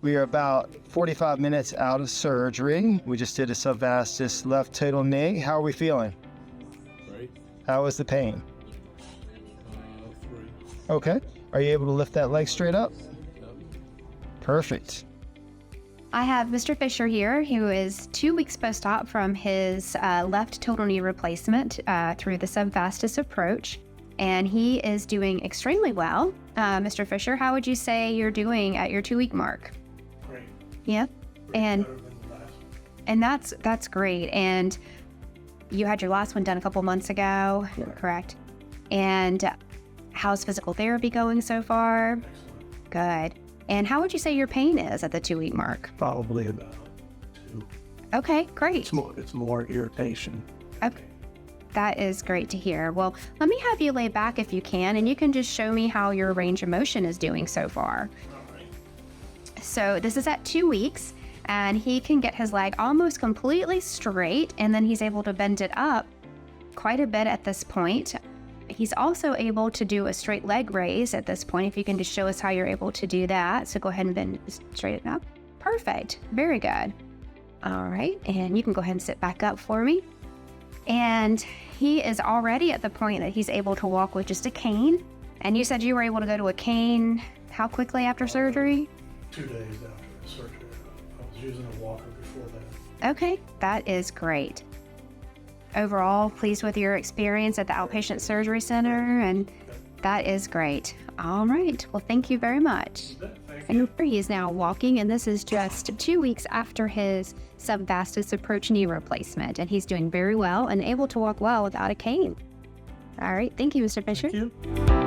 We are about 45 minutes out of surgery. We just did a Subvastus left total knee. How are we feeling? Great. How is the pain? 3. Okay. Are you able to lift that leg straight up? Yep. Perfect. I have Mr. Fisher here, who is 2 weeks post-op from his left total knee replacement through the Subvastus approach, and he is doing extremely well. Mr. Fisher, how would you say you're doing at your 2-week mark? Great. Yeah, and Better than the last. that's great. And you had your last one done a couple months ago, correct? And how's physical therapy going so far? Excellent. Good. And how would you say your pain is at the 2-week mark? Probably about 2. Okay, great. It's more irritation. Okay. That is great to hear. Well, let me have you lay back if you can, and you can just show me how your range of motion is doing so far. All right. So this is at 2 weeks, and he can get his leg almost completely straight, and then he's able to bend it up quite a bit at this point. He's also able to do a straight leg raise at this point, if you can just show us how you're able to do that. So go ahead and bend straight up. Perfect. Very good. All right, and you can go ahead and sit back up for me. And he is already at the point that he's able to walk with just a cane. And you said you were able to go to a cane how quickly after surgery? 2 days after the surgery. I was using a walker before that. Okay, that is great. Overall, pleased with your experience at the outpatient surgery center, and that is great. All right, well, thank you very much. Thank you. And he is now walking, and this is just 2 weeks after his Subvastus approach knee replacement, and he's doing very well and able to walk well without a cane. All right, thank you, Mr. Fisher. Thank you.